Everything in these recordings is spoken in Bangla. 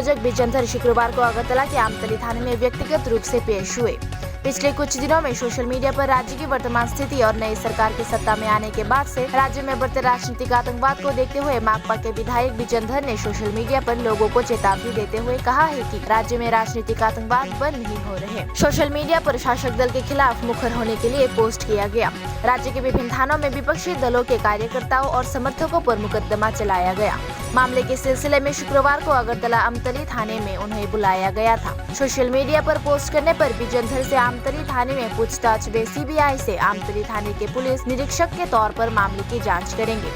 संयोजक विजयधर शुक्रवार को अगरतला के आमतली थाने में व्यक्तिगत रूप से पेश हुए। पिछले कुछ दिनों में सोशल मीडिया पर राज्य की वर्तमान स्थिति और नई सरकार के सत्ता में आने के बाद से राज्य में बढ़ते राजनीतिक आतंकवाद को देखते हुए माकपा के विधायक विजयधर ने सोशल मीडिया पर लोगों को चेतावनी देते हुए कहा है कि राज्य में राजनीतिक आतंकवाद बंद नहीं हो रहे। सोशल मीडिया पर शासक दल के खिलाफ मुखर होने के लिए पोस्ट किया गया। राज्य के विभिन्न थानों में विपक्षी दलों के कार्यकर्ताओं और समर्थकों पर मुकदमा चलाया गया। मामले के सिलसिले में शुक्रवार को अगरतला आमतली थाने में उन्हें बुलाया गया था। सोशल मीडिया पर पोस्ट करने पर विजयधर से आमतली थाने में पूछताछ वे सीबीआई से आमतली थाने के पुलिस निरीक्षक के तौर पर मामले की जांच करेंगे।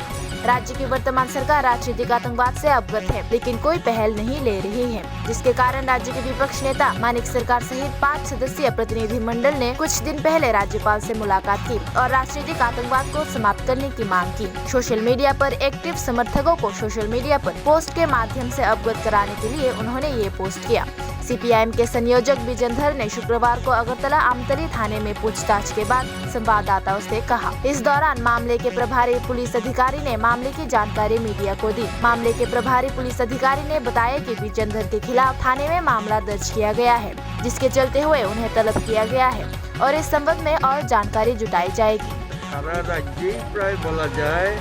राज्य की वर्तमान सरकार राजनीतिक आतंकवाद से अवगत है, लेकिन कोई पहल नहीं ले रही है, जिसके कारण राज्य के विपक्ष नेता मानिक सरकार सहित 5 सदस्यीय प्रतिनिधि मंडल ने कुछ दिन पहले राज्यपाल से मुलाकात की और राजनीतिक आतंकवाद को समाप्त करने की मांग की। सोशल मीडिया पर एक्टिव समर्थकों को सोशल मीडिया पर पोस्ट के माध्यम से अवगत कराने के लिए उन्होंने ये पोस्ट किया। सीपीआईएम के संयोजक विजयधर ने शुक्रवार को अगरतला आमतली थाने में पूछताछ के बाद संवाददाताओं से कहा। इस दौरान मामले के प्रभारी पुलिस अधिकारी ने मामले की जानकारी मीडिया को दी। मामले के प्रभारी पुलिस अधिकारी ने बताया कि विजयधर के खिलाफ थाने में मामला दर्ज किया गया है, जिसके चलते हुए उन्हें तलब किया गया है और इस संबंध में और जानकारी जुटाई जाएगी। সারা রাজ্যেই প্রায় বলা যায়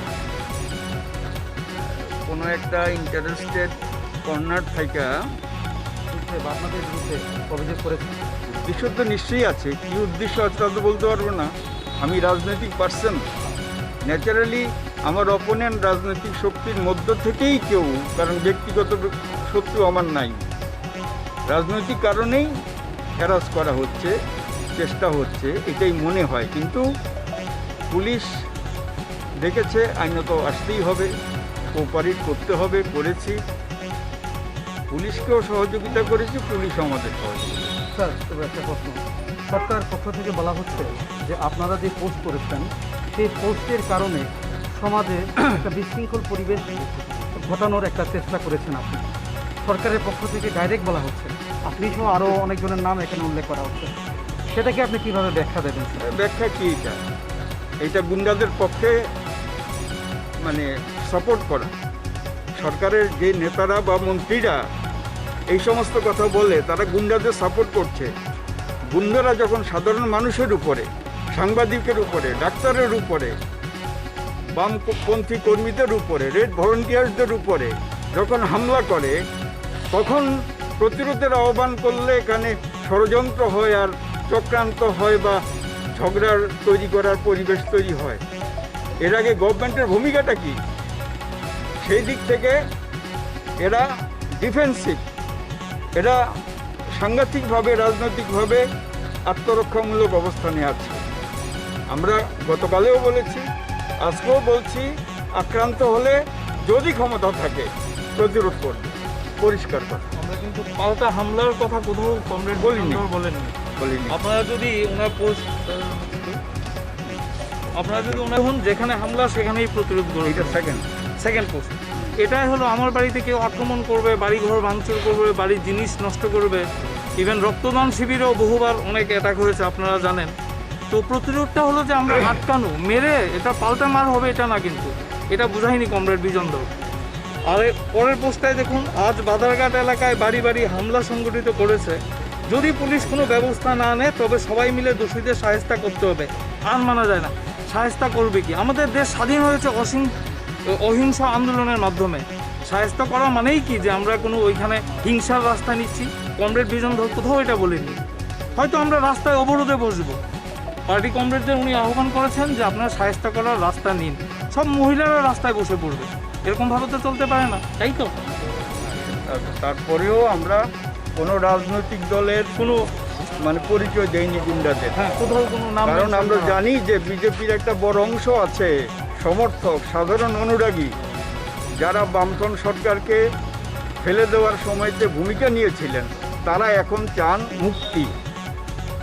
কোনো একটা ইন্টারেস্টেড কর্নার থেকে আপনাদের বিরুদ্ধে অভিযোগ করেছেন। উদ্দেশ্য তো নিশ্চয়ই আছে, কী উদ্দেশ্য আছে তা তো বলতে পারবো না। আমি রাজনৈতিক পার্সন, ন্যাচারালি আমার অপোনেন্ট রাজনৈতিক শক্তির মধ্য থেকেই কেউ, কারণ ব্যক্তিগত শত্রু আমার নাই, রাজনৈতিক কারণেই হ্যারাস করা হচ্ছে, চেষ্টা হচ্ছে, এটাই মনে হয়। কিন্তু পুলিশ দেখেছে আইনত আসতেই হবে, কোঅপারেট করতে হবে, করেছি, পুলিশকেও সহযোগিতা করেছি, পুলিশ আমাদের সহযোগিতা। স্যার, তবে একটা প্রশ্ন, সরকার পক্ষ থেকে বলা হচ্ছে যে আপনারা যে পোস্ট করেছেন সেই পোস্টের কারণে সমাজে একটা বিশৃঙ্খল পরিবেশ ঘটানোর একটা চেষ্টা করেছেন আপনি। সরকারের পক্ষ থেকে ডাইরেক্ট বলা হচ্ছে, আপনি সহ আরও অনেকজনের নাম এখানে উল্লেখ করা হচ্ছে, সেটাকে আপনি কীভাবে ব্যাখ্যা দেবেন? ব্যাখ্যা কি? এটা গুন্ডাদের পক্ষে মানে সাপোর্ট করা। সরকারের যে নেতারা বা মন্ত্রীরা এই সমস্ত কথা বলে তারা গুন্ডাদের সাপোর্ট করছে। গুন্ডারা যখন সাধারণ মানুষের উপরে, সাংবাদিকের উপরে, ডাক্তারের উপরে, বামপন্থী কর্মীদের উপরে, রেড ভলেন্টিয়ার্সদের উপরে যখন হামলা করে, তখন প্রতিরোধের আহ্বান করলে এখানে ষড়যন্ত্র হয় আর চক্রান্ত হয় বা ঝগড়ার তৈরি করার পরিবেশ তৈরি হয়। এর আগে গভর্নমেন্টের ভূমিকাটা কি? সেই দিক থেকে এরা ডিফেন্সিভ, এরা সাংঘাতিকভাবে রাজনৈতিকভাবে আত্মরক্ষামূলক অবস্থানে আছে। আমরা গতকালেও বলেছি, আজকেও বলছি, আক্রান্ত হলে যদি ক্ষমতা থাকে প্রতিরোধ করবে, পরিষ্কার কথা। আমরা কিন্তু পাল্টা হামলার কথা কোথাও কমরেড বলেননি। আপনারা যদি ওনার পোস্ট যেখানে হামলা সেখানেই প্রতিরোধ করবে, এটা সেকেন্ড পোস্ট। এটাই হলো আমার বাড়িতে কেউ আক্রমণ করবে, বাড়িঘর ভাঙচুর করবে, বাড়ির জিনিস নষ্ট করবে। ইভেন রক্তদান শিবিরেও বহুবার অনেক অ্যাটাক হয়েছে, আপনারা জানেন। তো প্রতিরোধটা হলো যে আমরা আটকানো, মেরে এটা পাল্টা মার হবে এটা না, কিন্তু এটা বুঝায়নি কমরেড বিজনদর। আর পরের পোস্টটায় দেখুন, আজ বাদারঘাট এলাকায় বাড়ি বাড়ি হামলা সংগঠিত করেছে। যদি পুলিশ কোনো ব্যবস্থা না নেয় তবে সবাই মিলে দোষীদের শায়েস্তা করতে হবে, আর মানা যায় না। শায়েস্তা করবে কি? আমাদের দেশ স্বাধীন হয়েছে অহিংস আন্দোলনের মাধ্যমে। শায়েস্তা করা মানেই কি যে আমরা কোনো ওইখানে হিংসার রাস্তা নিচ্ছি? কমরেড বিজনধর কোথাও এটা বলেনি। হয়তো আমরা রাস্তায় অবরোধে বসবো, পার্টি কমরেডদের উনি আহ্বান করেছেন যে আপনারা শায়েস্তা করার রাস্তা নিন, সব মহিলারা রাস্তায় বসে পড়বে। এরকমভাবে তো চলতে পারে না, তাই তো? তারপরেও আমরা কোনো রাজনৈতিক দলের কোনো পরিচয় দেয়নি গুন্ডাদের। হ্যাঁ, কোথাও কোনো নাম, কারণ আমরা জানি যে বিজেপির একটা বড় অংশ আছে সমর্থক, সাধারণ অনুরাগী, যারা বামফ্রন্ট সরকারকে ফেলে দেওয়ার সময়তে ভূমিকা নিয়েছিলেন, তারা এখন চান মুক্তি।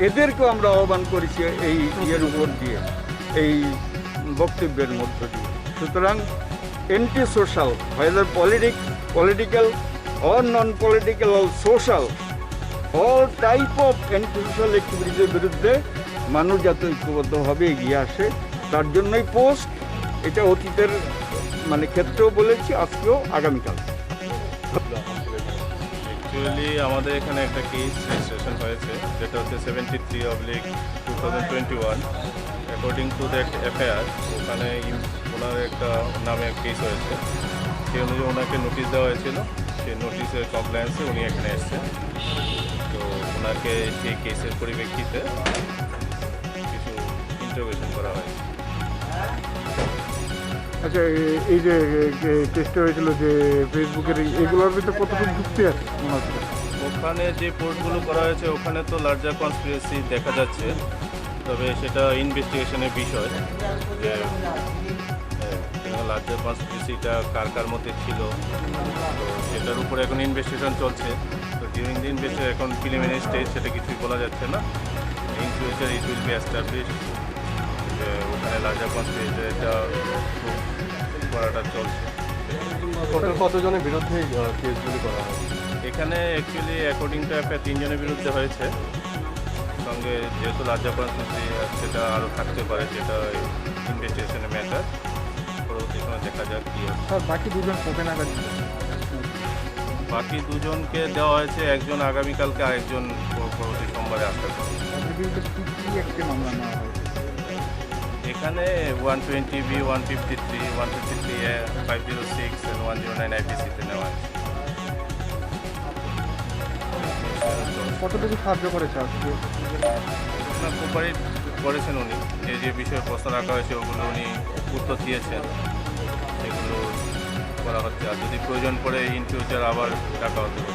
এদেরকেও আমরা আহ্বান করেছি এই ইয়ের উপর দিয়ে, এই বক্তব্যের মধ্য দিয়ে। সুতরাং anti social, whether political or non-political or social, all type of anti-social activities বিরুদ্ধে মানুষ যাতে ঐক্যবদ্ধভাবে এগিয়ে আসে, তার জন্যই পোস্ট। এটা অতীতের ক্ষেত্রেও বলেছি, আজকেও, আগামীকাল। অ্যাকচুয়ালি আমাদের এখানে একটা কেস রেজিস্ট্রেশন হয়েছে, যেটা হচ্ছে 73/2021। অ্যাকর্ডিং টু দ্যাট এফআইআর ওখানে ওনার একটা নামে কেস হয়েছে, সেই অনুযায়ী ওনাকে নোটিশ দেওয়া হয়েছিল। সেই নোটিশের কমপ্লায়েন্সে উনি এখানে এসেছেন। তো ওনাকে সেই কেসের পরিপ্রেক্ষিতে কিছু ইন্টারোগেশন করা হয়েছে। আচ্ছা, এই যে কেসটা হয়েছিল যে ফেসবুকের, এগুলোর ভিতরে কতটুকু যুক্তি আছে মনে হচ্ছে? ওখানে যে পোস্টগুলো করা হয়েছে ওখানে তো লার্জার কনস্পিরেসি দেখা যাচ্ছে, তবে সেটা ইনভেস্টিগেশনের বিষয় যে লার্জার কনস্পিরেসিটা কার কার মধ্যে ছিল, তো সেটার উপরে এখন ইনভেস্টিগেশন চলছে। তো ডিউরিং দ্য ইনভেস্টিগেশন এখন প্রিলিমিনারি স্টেজ, সেটা কিছুই বলা যাচ্ছে না। In future it will be establish যে ওখানে লার্জার কনস্পিরেসিটা করাটা চলছে। কতজনের বিরুদ্ধে কেসগুলি করা হয়? এখানে অ্যাকচুয়ালি অ্যাকর্ডিং টু এফআইআর 3 জনের বিরুদ্ধে হয়েছে। সঙ্গে যেহেতু লার্জার কনস্পিরেসি সেটা আরও থাকতে পারে, সেটা ইনভেস্টিগেশনের ম্যাটার। পরবর্তী সময় দেখা যাক কী হয়। স্যার, বাকি দুজন কবে নাগাদ? বাকি দুজনকে দেওয়া হয়েছে, একজন আগামীকালকে, আরেকজন পরবর্তী সোমবারে আসতে পারে। তাদের বিরুদ্ধে কী একটি মামলা নেওয়া হয়েছে? এখানে 120B, 153, 153A, 506 and 109 IPCতে নেওয়া হয়েছে। কতটুকু সাহায্য করেছে আজকে? কোপারেট করেছেন উনি, যে যে বিষয়ে প্রশ্ন রাখা হয়েছে ওগুলো উনি উত্তর দিয়েছেন, সেগুলো করা হচ্ছে। আর যদি প্রয়োজন পড়ে ইন ফিউচার আবার ডাকা হতে পারে।